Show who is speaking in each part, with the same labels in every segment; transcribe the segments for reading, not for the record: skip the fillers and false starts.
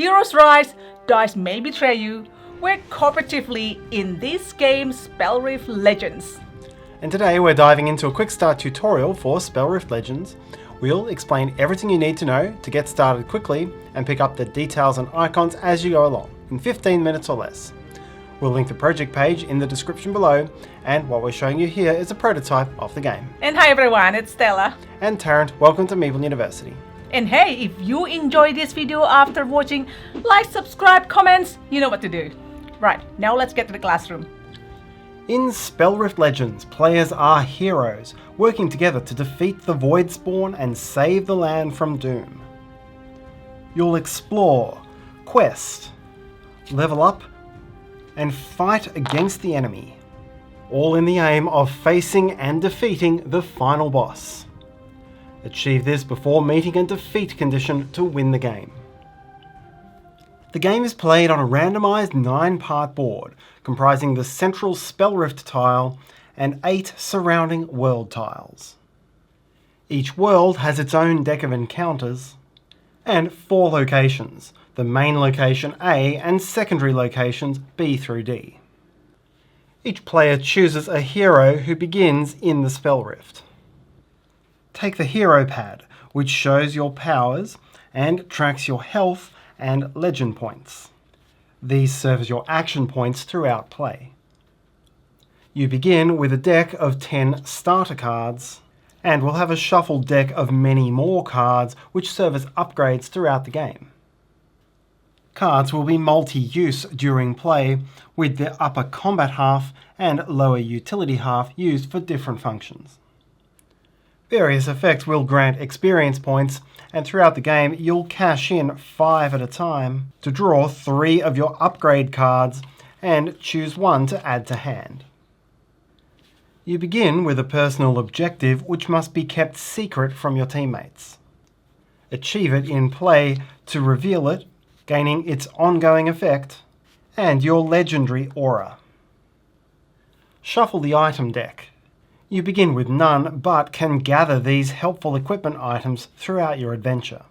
Speaker 1: Heroes rise, dice may betray you. Work cooperatively in this game, Spellrift Legends.
Speaker 2: And today we're diving into a quick start tutorial for Spellrift Legends. We'll explain everything you need to know to get started quickly and pick up the details and icons as you go along, in 15 minutes or less. We'll link the project page in the description below, and what we're showing you here is a prototype of the game.
Speaker 1: And hi everyone, it's Stella.
Speaker 2: And Tarrant, welcome to Meeple University.
Speaker 1: And hey, if you enjoyed this video after watching, like, subscribe, comments, you know what to do. Right, now let's get to the classroom.
Speaker 2: In Spellrift Legends, players are heroes, working together to defeat the Void Spawn and save the land from doom. You'll explore, quest, level up, and fight against the enemy, all in the aim of facing and defeating the final boss. Achieve this before meeting a defeat condition to win the game. The game is played on a randomised 9-part board, comprising the central Spellrift tile and 8 surrounding world tiles. Each world has its own deck of encounters, and 4 locations, the main location A and secondary locations B through D. Each player chooses a hero who begins in the Spellrift. Take the hero pad, which shows your powers and tracks your health and legend points. These serve as your action points throughout play. You begin with a deck of 10 starter cards, and will have a shuffled deck of many more cards which serve as upgrades throughout the game. Cards will be multi-use during play, with the upper combat half and lower utility half used for different functions. Various effects will grant experience points, and throughout the game you'll cash in 5 at a time to draw 3 of your upgrade cards and choose 1 to add to hand. You begin with a personal objective which must be kept secret from your teammates. Achieve it in play to reveal it, gaining its ongoing effect, and your legendary aura. Shuffle the item deck. You begin with none, but can gather these helpful equipment items throughout your adventure.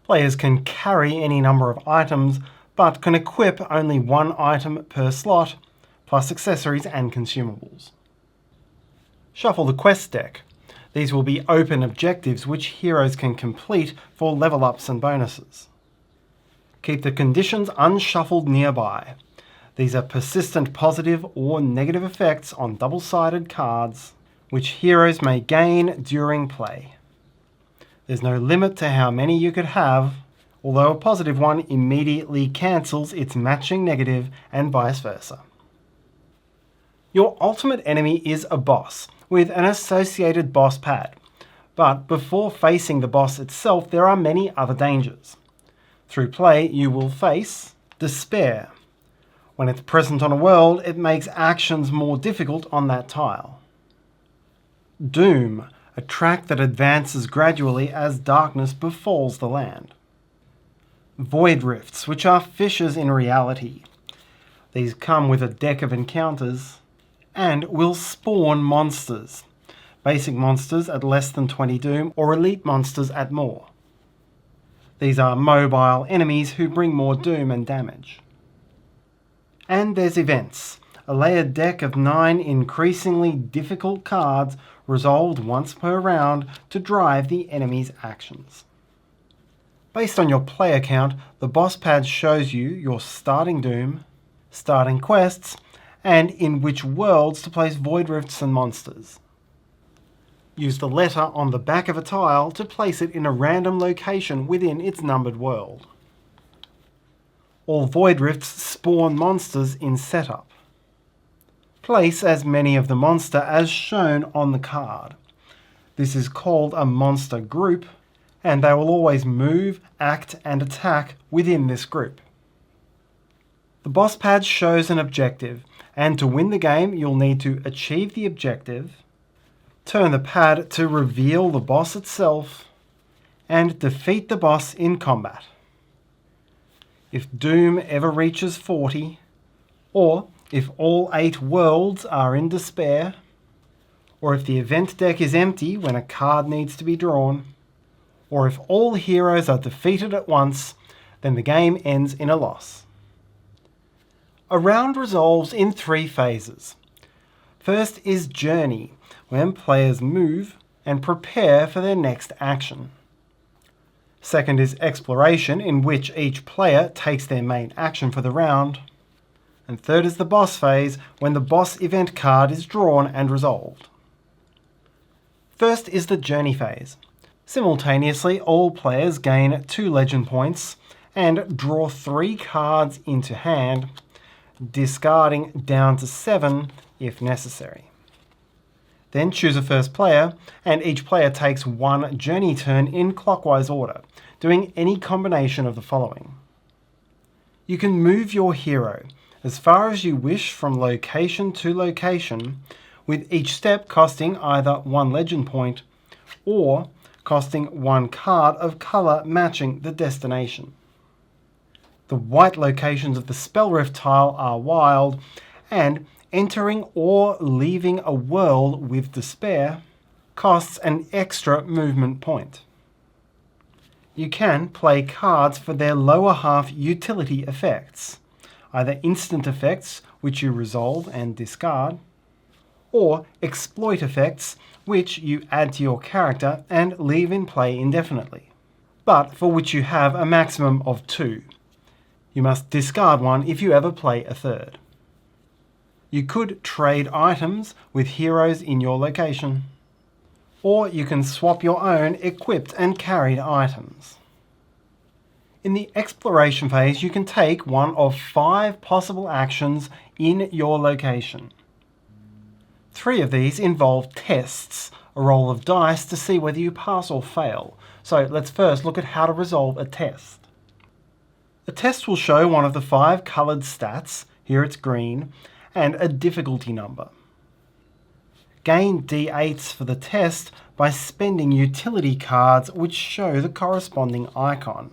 Speaker 2: Players can carry any number of items, but can equip only 1 item per slot, plus accessories and consumables. Shuffle the quest deck. These will be open objectives which heroes can complete for level ups and bonuses. Keep the conditions unshuffled nearby. These are persistent positive or negative effects on double-sided cards, which heroes may gain during play. There's no limit to how many you could have, although a positive one immediately cancels its matching negative and vice versa. Your ultimate enemy is a boss, with an associated boss pad. But before facing the boss itself, there are many other dangers. Through play, you will face despair. When it's present on a world, it makes actions more difficult on that tile. Doom, a track that advances gradually as darkness befalls the land. Void rifts, which are fissures in reality. These come with a deck of encounters and will spawn monsters. Basic monsters at less than 20 doom, or elite monsters at more. These are mobile enemies who bring more doom and damage. And there's events, a layered deck of 9 increasingly difficult cards resolved once per round to drive the enemy's actions. Based on your player count, the boss pad shows you your starting doom, starting quests, and in which worlds to place void rifts and monsters. Use the letter on the back of a tile to place it in a random location within its numbered world. All void rifts spawn monsters in setup. Place as many of the monster as shown on the card. This is called a monster group, and they will always move, act, and attack within this group. The boss pad shows an objective, and to win the game you'll need to achieve the objective, turn the pad to reveal the boss itself, and defeat the boss in combat. If doom ever reaches 40, or if all 8 worlds are in despair, or if the event deck is empty when a card needs to be drawn, or if all heroes are defeated at once, then the game ends in a loss. A round resolves in 3 phases. First is Journey, when players move and prepare for their next action. Second is Exploration, in which each player takes their main action for the round. And third is the Boss phase, when the boss event card is drawn and resolved. First is the Journey phase. Simultaneously, all players gain 2 legend points and draw 3 cards into hand, discarding down to 7 if necessary. Then choose a first player, and each player takes 1 journey turn in clockwise order, doing any combination of the following. You can move your hero as far as you wish from location to location, with each step costing either 1 legend point or costing 1 card of colour matching the destination. The white locations of the Spellrift tile are wild, and entering or leaving a world with despair costs an extra movement point. You can play cards for their lower half utility effects, either instant effects, which you resolve and discard, or exploit effects, which you add to your character and leave in play indefinitely, but for which you have a maximum of 2. You must discard 1 if you ever play a third. You could trade items with heroes in your location, or you can swap your own equipped and carried items. In the exploration phase, you can take 1 of 5 possible actions in your location. 3 of these involve tests, a roll of dice to see whether you pass or fail. So let's first look at how to resolve a test. A test will show one of the 5 coloured stats, here it's green, and a difficulty number. Gain D8s for the test by spending utility cards which show the corresponding icon.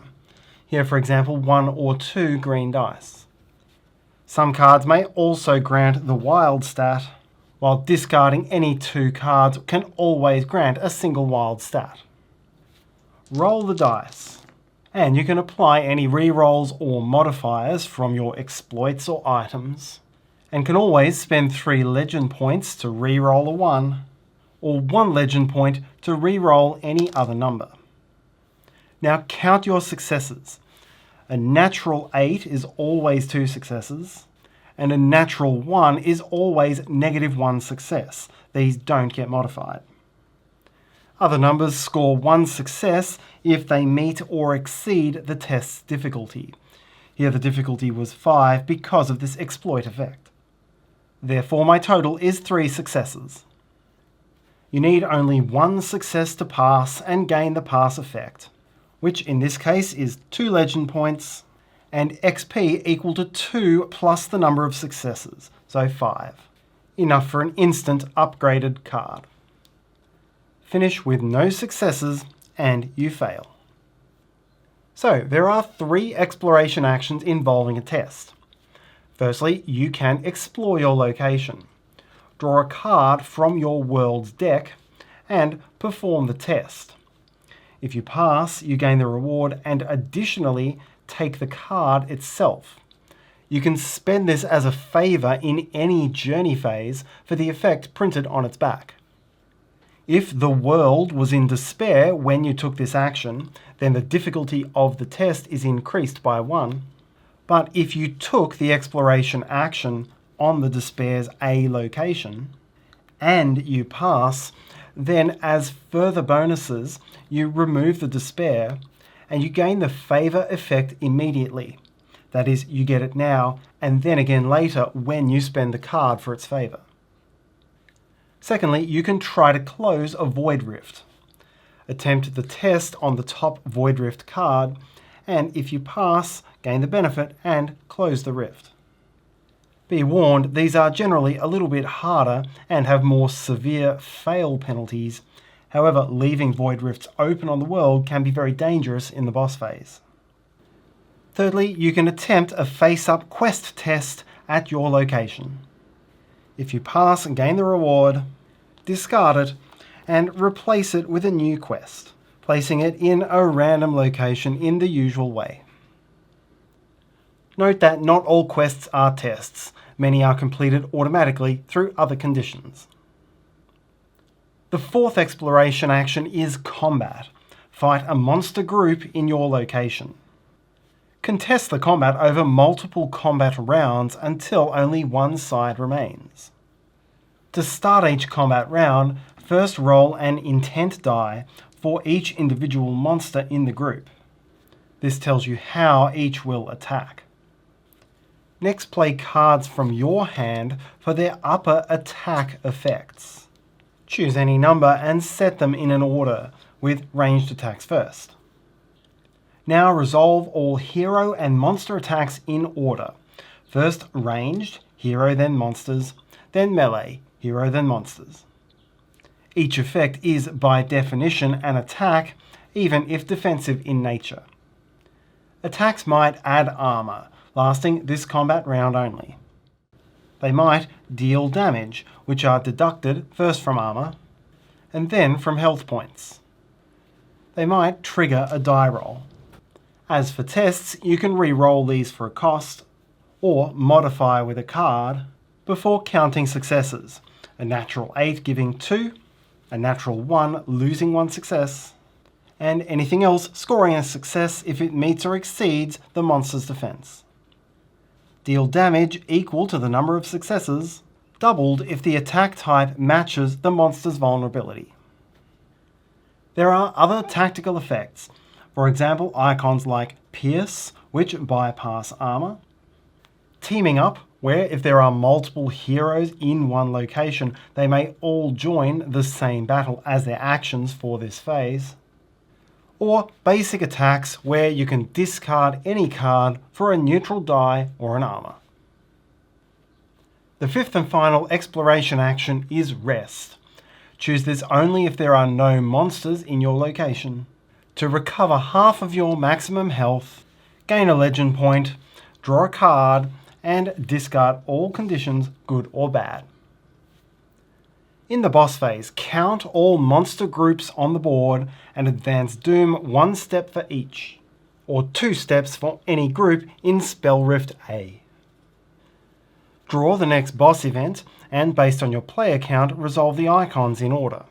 Speaker 2: Here, for example, 1 or 2 green dice. Some cards may also grant the wild stat, while discarding any 2 cards can always grant a single wild stat. Roll the dice, and you can apply any rerolls or modifiers from your exploits or items, and can always spend 3 legend points to re-roll a 1, or 1 legend point to re-roll any other number. Now count your successes. A natural 8 is always 2 successes, and a natural 1 is always -1 success. These don't get modified. Other numbers score 1 success if they meet or exceed the test's difficulty. Here the difficulty was 5 because of this exploit effect. Therefore my total is 3 successes. You need only 1 success to pass and gain the pass effect, which in this case is 2 legend points and XP equal to 2 plus the number of successes, so 5. Enough for an instant upgraded card. Finish with no successes and you fail. So there are 3 exploration actions involving a test. Firstly, you can explore your location, draw a card from your world's deck, and perform the test. If you pass, you gain the reward and additionally take the card itself. You can spend this as a favour in any journey phase for the effect printed on its back. If the world was in despair when you took this action, then the difficulty of the test is increased by 1. But if you took the exploration action on the despair's A location, and you pass, then as further bonuses, you remove the despair, and you gain the favour effect immediately. That is, you get it now, and then again later when you spend the card for its favour. Secondly, you can try to close a Void Rift. Attempt the test on the top Void Rift card, and if you pass, gain the benefit and close the rift. Be warned, these are generally a little bit harder and have more severe fail penalties. However, leaving Void Rifts open on the world can be very dangerous in the boss phase. Thirdly, you can attempt a face-up quest test at your location. If you pass and gain the reward, discard it and replace it with a new quest, placing it in a random location in the usual way. Note that not all quests are tests. Many are completed automatically through other conditions. The fourth exploration action is combat. Fight a monster group in your location. Contest the combat over multiple combat rounds until only one side remains. To start each combat round, first roll an intent die for each individual monster in the group. This tells you how each will attack. Next, play cards from your hand for their upper attack effects. Choose any number and set them in an order, with ranged attacks first. Now resolve all hero and monster attacks in order. First ranged, hero then monsters, then melee, hero then monsters. Each effect is by definition an attack, even if defensive in nature. Attacks might add armor, lasting this combat round only. They might deal damage, which are deducted first from armor, and then from health points. They might trigger a die roll. As for tests, you can re-roll these for a cost, or modify with a card, before counting successes. A natural 8 giving 2, a natural 1 losing 1 success, and anything else scoring a success if it meets or exceeds the monster's defense. Deal damage equal to the number of successes, doubled if the attack type matches the monster's vulnerability. There are other tactical effects, for example icons like Pierce, which bypass armor, Teaming Up, where if there are multiple heroes in one location, they may all join the same battle as their actions for this phase, or Basic Attacks, where you can discard any card for a neutral die or an armor. The fifth and final exploration action is Rest. Choose this only if there are no monsters in your location. To recover half of your maximum health, gain a legend point, draw a card, and discard all conditions, good or bad. In the boss phase, count all monster groups on the board and advance Doom 1 step for each, or 2 steps for any group in Spellrift A. Draw the next boss event and, based on your player count, resolve the icons in order.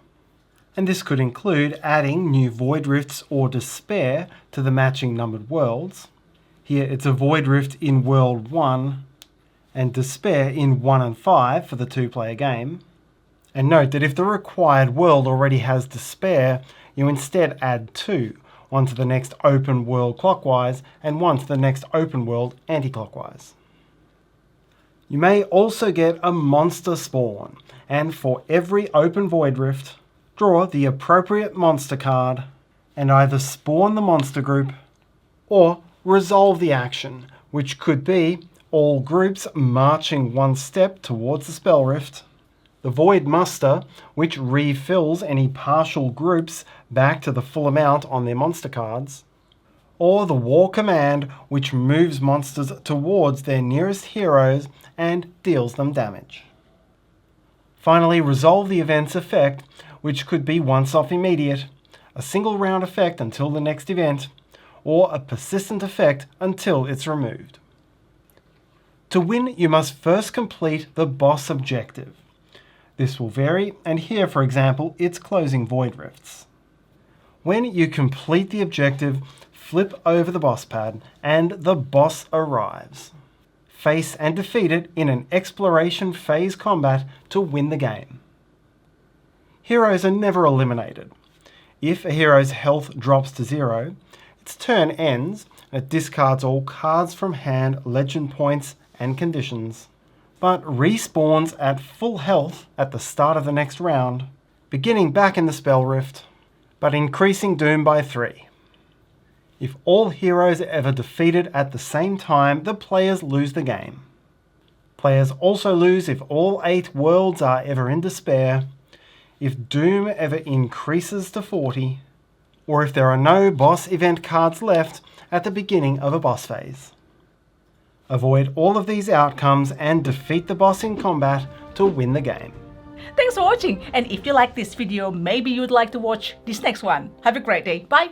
Speaker 2: And this could include adding new Void Rifts or Despair to the matching numbered worlds. Here it's a Void Rift in World 1 and Despair in 1 and 5 for the 2-player game. And note that if the required world already has Despair, you instead add 2, one to the next open world clockwise and one to the next open world anti-clockwise. You may also get a monster spawn, and for every open Void Rift, draw the appropriate monster card and either spawn the monster group or resolve the action, which could be all groups marching 1 step towards the Spellrift, the Void Muster, which refills any partial groups back to the full amount on their monster cards, or the War Command, which moves monsters towards their nearest heroes and deals them damage. Finally, resolve the event's effect, which could be once-off immediate, a single round effect until the next event, or a persistent effect until it's removed. To win, you must first complete the boss objective. This will vary, and here, for example, it's closing Void Rifts. When you complete the objective, flip over the boss pad, and the boss arrives. Face and defeat it in an exploration phase combat to win the game. Heroes are never eliminated. If a hero's health drops to 0, its turn ends, and it discards all cards from hand, legend points, and conditions, but respawns at full health at the start of the next round, beginning back in the Spellrift, but increasing Doom by 3. If all heroes are ever defeated at the same time, the players lose the game. Players also lose if all 8 worlds are ever in Despair, if Doom ever increases to 40, or if there are no boss event cards left at the beginning of a boss phase. Avoid all of these outcomes and defeat the boss in combat to win the game.
Speaker 1: Thanks for watching, and if you like this video, maybe you'd like to watch this next one. Have a great day. Bye!